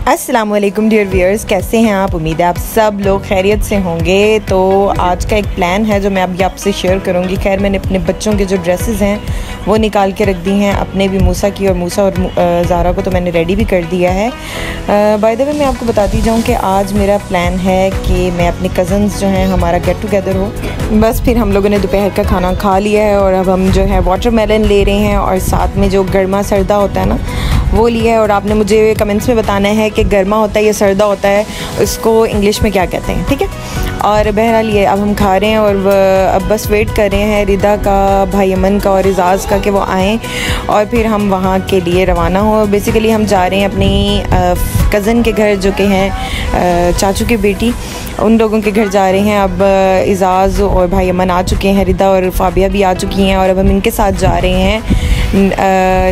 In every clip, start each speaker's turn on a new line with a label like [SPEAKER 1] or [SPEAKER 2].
[SPEAKER 1] अस्सलाम वालेकुम dear viewers, कैसे हैं आप? उम्मीद है आप सब लोग खैरियत से होंगे। तो आज का एक प्लान है जो मैं अभी आपसे शेयर करूंगी। खैर मैंने अपने बच्चों के जो ड्रेसेस हैं वो निकाल के रख दी हैं, अपने भी मूसा की, और मूसा और ज़ारा को तो मैंने रेडी भी कर दिया है। बाय द वे मैं आपको बताती जाऊँ कि आज मेरा प्लान है कि मैं अपने कज़न्स जो हैं हमारा गेट टुगेदर हो। बस फिर हम लोगों ने दोपहर का खाना खा लिया है और अब हम जो है वाटरमेलन ले रहे हैं और साथ में जो गर्मा सर्दा होता है ना वो लिया है। और आपने मुझे कमेंट्स में बताना है कि गर्मा होता है या सर्दा होता है, उसको इंग्लिश में क्या कहते हैं, ठीक है। और बहरहाल ये अब हम खा रहे हैं और अब बस वेट कर रहे हैं रिदा का, भाई अमन का और एजाज़ का कि वो आएँ और फिर हम वहाँ के लिए रवाना हो। बेसिकली हम जा रहे हैं अपनी कज़न के घर जो कि हैं चाचू की बेटी, उन लोगों के घर जा रहे हैं। अब एजाज़ और भाई अमन आ चुके हैं, रिदा और फाबिया भी आ चुकी हैं और अब हम इनके साथ जा रहे हैं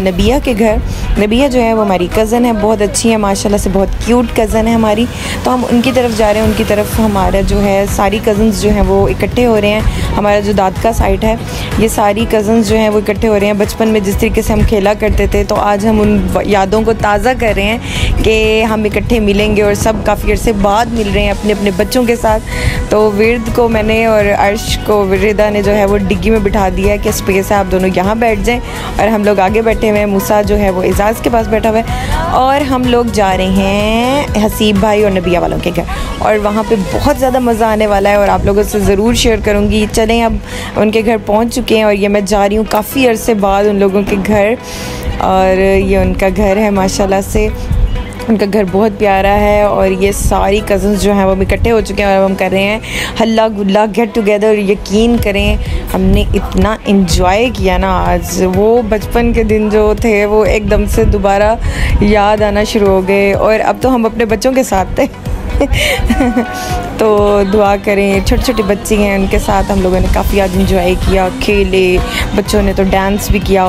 [SPEAKER 1] नबिया के घर। नबिया जो है वो हमारी कज़न है, बहुत अच्छी है माशाल्लाह से, बहुत क्यूट कज़न है हमारी। तो हम उनकी तरफ जा रहे हैं, उनकी तरफ हमारा जो है सारी कज़न्स जो हैं वो इकट्ठे हो रहे हैं। हमारा जो दाद का साइड है ये सारी कज़न्स जो हैं वो इकट्ठे हो रहे हैं। बचपन में जिस तरीके से हम खेला करते थे तो आज हम उन यादों को ताज़ा कर रहे हैं कि हम इकट्ठे मिलेंगे और सब काफ़ी अर्से बाद मिल रहे हैं अपने अपने बच्चों के साथ। तो विर्द को मैंने और अर्श को रिदा ने जो है वो डिग्गी में बिठा दिया है कि स्पेस है, आप दोनों यहाँ बैठ जाएँ और हम लोग आगे बैठे हुए हैं। मूसा जो है वो एजाज़ के पास बैठा हुआ है और हम लोग जा रहे हैं हसीब भाई और नबिया वालों के घर और वहाँ पे बहुत ज़्यादा मज़ा आने वाला है और आप लोगों से ज़रूर शेयर करूँगी। चलें, अब उनके घर पहुँच चुके हैं और ये मैं जा रही हूँ काफ़ी अरसे बाद उन लोगों के घर। और ये उनका घर है माशाल्लाह से, उनका घर बहुत प्यारा है और ये सारी कज़न्स जो हैं वो इकट्ठे हो चुके हैं और अब हम कर रहे हैं हल्ला गुल्ला गेट टुगेदर। यकीन करें हमने इतना इन्जॉय किया ना आज, वो बचपन के दिन जो थे वो एकदम से दोबारा याद आना शुरू हो गए और अब तो हम अपने बच्चों के साथ थे तो दुआ करें, छोटे छोटे बच्चे हैं उनके साथ हम लोगों ने काफ़ी आज इन्जॉय किया, खेले, बच्चों ने तो डांस भी किया।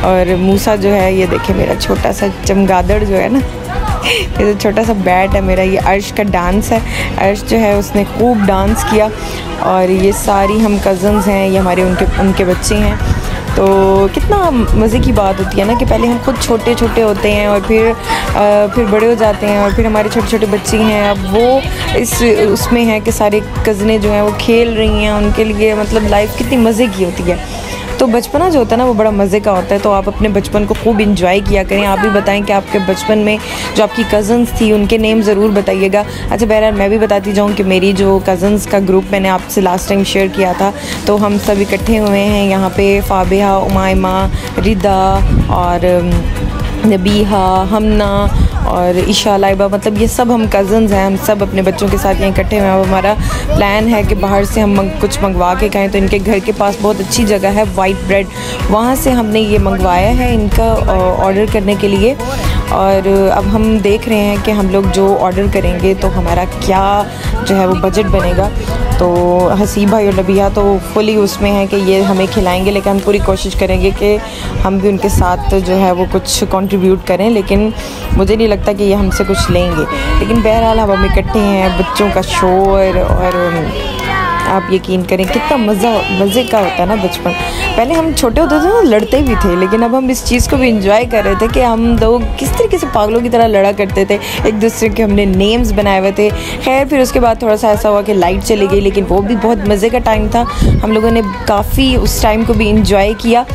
[SPEAKER 1] और मूसा जो है ये देखे मेरा छोटा सा चमगादड़ जो है ना ये तो छोटा सा बैट है मेरा, ये अर्श का डांस है। अर्श जो है उसने खूब डांस किया और ये सारी हम कज़न्स हैं, ये हमारे उनके बच्चे हैं। तो कितना मज़े की बात होती है ना कि पहले हम खुद छोटे छोटे होते हैं और फिर बड़े हो जाते हैं और फिर हमारे छोटे छोटे बच्चे हैं। अब वो उसमें है कि सारे कज़नें जो हैं वो खेल रही हैं, उनके लिए मतलब लाइफ कितनी मज़े की होती है। तो बचपना जो होता है ना वो बड़ा मज़े का होता है। तो आप अपने बचपन को खूब इंजॉय किया करें। आप भी बताएं कि आपके बचपन में जो आपकी कज़न्स थी उनके नेम ज़रूर बताइएगा। अच्छा बहरहाल मैं भी बताती जाऊँ कि मेरी जो कज़न्स का ग्रुप मैंने आपसे लास्ट टाइम शेयर किया था, तो हम सब इकट्ठे हुए हैं यहाँ पे। फाबिहा, उमायमा, रिदा और नबीहा, हमना और ईशा, लाइबा, मतलब ये सब हम कज़न्स हैं। हम सब अपने बच्चों के साथ यहाँ इकट्ठे हुए हैं। अब हमारा प्लान है कि बाहर से हम कुछ मंगवा के खाएँ। तो इनके घर के पास बहुत अच्छी जगह है वाइट ब्रेड, वहाँ से हमने ये मंगवाया है इनका ऑर्डर करने के लिए। और अब हम देख रहे हैं कि हम लोग जो ऑर्डर करेंगे तो हमारा क्या जो है वो बजट बनेगा। तो हसीब भाई और नबिया तो फुली उसमें है कि ये हमें खिलाएंगे, लेकिन हम पूरी कोशिश करेंगे कि हम भी उनके साथ जो है वो कुछ कंट्रीब्यूट करें, लेकिन मुझे नहीं लगता कि ये हमसे कुछ लेंगे। लेकिन बहरहाल हम इकट्ठे हैं, बच्चों का शोर और आप यकीन करें कितना मज़े का होता है ना बचपन। पहले हम छोटे होते थे ना लड़ते भी थे, लेकिन अब हम इस चीज़ को भी इंजॉय कर रहे थे कि हम लोग किस तरीके से पागलों की तरह लड़ा करते थे, एक दूसरे के हमने नेम्स बनाए हुए थे। खैर फिर उसके बाद थोड़ा सा ऐसा हुआ कि लाइट चली गई, लेकिन वो भी बहुत मज़े का टाइम था। हम लोगों ने काफ़ी उस टाइम को भी इंजॉय किया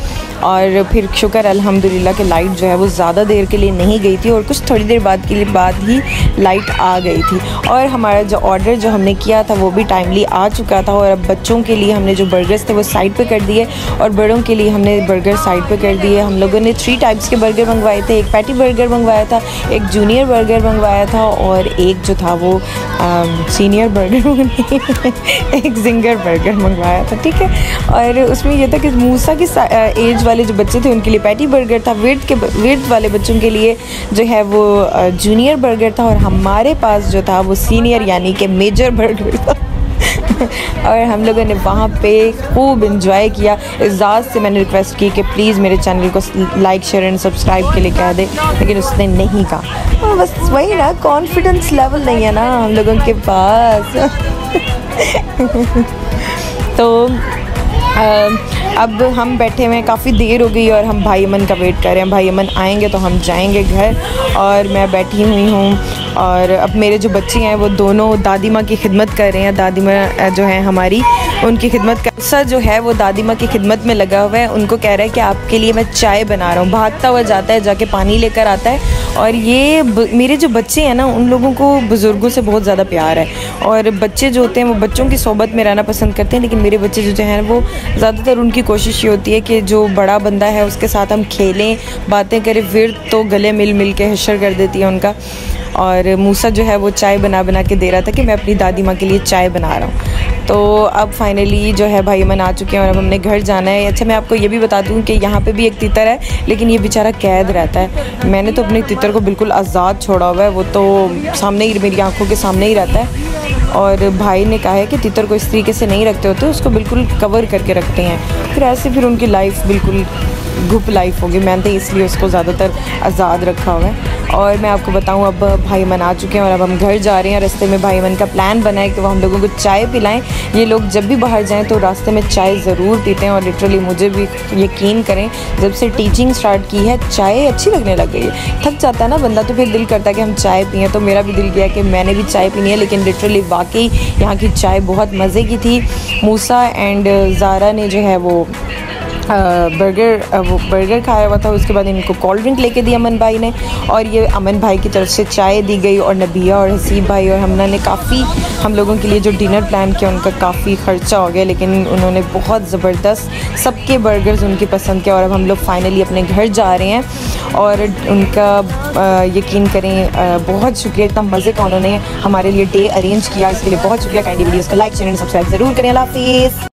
[SPEAKER 1] और फिर शुक्र अल्हम्दुलिल्लाह कि लाइट जो है वो ज़्यादा देर के लिए नहीं गई थी और कुछ थोड़ी देर बाद ही लाइट आ गई थी। और हमारा जो ऑर्डर जो हमने किया था वो भी टाइमली आ चुका था। और अब बच्चों के लिए हमने जो बर्गर्स थे वो साइड पे कर दिए और बड़ों के लिए हमने बर्गर साइड पे कर दिए। हम लोगों ने 3 टाइप्स के बर्गर मंगवाए थे, एक पैटी बर्गर मंगवाया था, एक जूनियर बर्गर मंगवाया था और एक जो था वो सीनियर बर्गर एक जिंगर बर्गर मंगवाया था, ठीक है। और उसमें यह था कि मूसा की एज वाले जो बच्चे थे उनके लिए पैटी बर्गर था, विर्द वाले बच्चों के लिए जो है वो जूनियर बर्गर था और हमारे पास जो था वो सीनियर यानी कि मेजर बर्गर था और हम लोगों ने वहाँ पे खूब इंजॉय किया। एजाज़ से मैंने रिक्वेस्ट की कि प्लीज़ मेरे चैनल को लाइक शेयर एंड सब्सक्राइब के लिए कह दे, लेकिन उसने नहीं कहा। बस वही ना, कॉन्फिडेंस लेवल नहीं है ना हम लोगों के पास तो अब हम बैठे हुए हैं, काफ़ी देर हो गई और हम भाई अमन का वेट कर रहे हैं। भाई अमन आएंगे तो हम जाएंगे घर। और मैं बैठी हुई हूँ और अब मेरे जो बच्चे हैं वो दोनों दादी माँ की खिदमत कर रहे हैं। दादी माँ जो है हमारी, उनकी खिदमत का सा जो है वो दादी माँ की खिदमत में लगा हुआ है। उनको कह रहा है कि आपके लिए मैं चाय बना रहा हूँ। भागता हुआ जाता है, जाके पानी लेकर आता है। और ये मेरे जो बच्चे हैं ना, उन लोगों को बुज़ुर्गों से बहुत ज़्यादा प्यार है। और बच्चे जो होते हैं वो बच्चों की सोबत में रहना पसंद करते हैं, लेकिन मेरे बच्चे जो हैं वो ज़्यादातर उनकी कोशिश ये होती है कि जो बड़ा बंदा है उसके साथ हम खेलें, बातें करें। फिर तो गले मिल मिल के हशर कर देती है उनका। और मूसा जो है वो चाय बना बना के दे रहा था कि मैं अपनी दादी माँ के लिए चाय बना रहा हूँ। तो अब फाइनली जो है भाई अमन आ चुके हैं और अब हमने घर जाना है। अच्छा, मैं आपको ये भी बता दूँ कि यहाँ पे भी एक तीतर है, लेकिन ये बेचारा कैद रहता है। मैंने तो अपने तीतर को बिल्कुल आज़ाद छोड़ा हुआ है, वो तो सामने ही, मेरी आंखों के सामने ही रहता है। और भाई ने कहा है कि तीतर को इस तरीके से नहीं रखते होते, उसको बिल्कुल कवर करके रखते हैं। फिर ऐसे फिर उनकी लाइफ बिल्कुल गुप लाइफ होगी। मैंने तो इसलिए उसको ज़्यादातर आज़ाद रखा हुआ है। और मैं आपको बताऊं, अब भाई अमन आ चुके हैं और अब हम घर जा रहे हैं। रास्ते में भाई अमन का प्लान बना है कि वो हम लोगों को चाय पिलाएं। ये लोग जब भी बाहर जाएं तो रास्ते में चाय ज़रूर पीते हैं। और लिटरली मुझे भी यकीन करें, जब से टीचिंग स्टार्ट की है चाय अच्छी लगने लग गई है। थक जाता है ना बंदा, तो फिर दिल करता है कि हम चाय पिएँ। तो मेरा भी दिल किया कि मैंने भी चाय पीनी है। लेकिन लिटरली वाकई यहाँ की चाय बहुत मज़े की थी। मूसा एंड ज़ारा ने जो है वो बर्गर खाया हुआ था। उसके बाद इनको कोल्ड ड्रिंक लेके दी अमन भाई ने, और ये अमन भाई की तरफ से चाय दी गई। और नबिया और हसीब भाई और हमना ने काफ़ी हम लोगों के लिए जो डिनर प्लान किया उनका काफ़ी ख़र्चा हो गया, लेकिन उन्होंने बहुत ज़बरदस्त सबके बर्गर्स उनकी पसंद किया। और अब हम लोग फाइनली अपने घर जा रहे हैं। और उनका यकीन करें बहुत शुक्रिया, इतना मज़े का उन्होंने हमारे लिए डे अरेंज किया, इसके लिए बहुत शुक्रिया। काइंडली वीडियोज़ को लाइक, चैनल सब्सक्राइब ज़रूर करें। अल्लाह हाफ़िज़।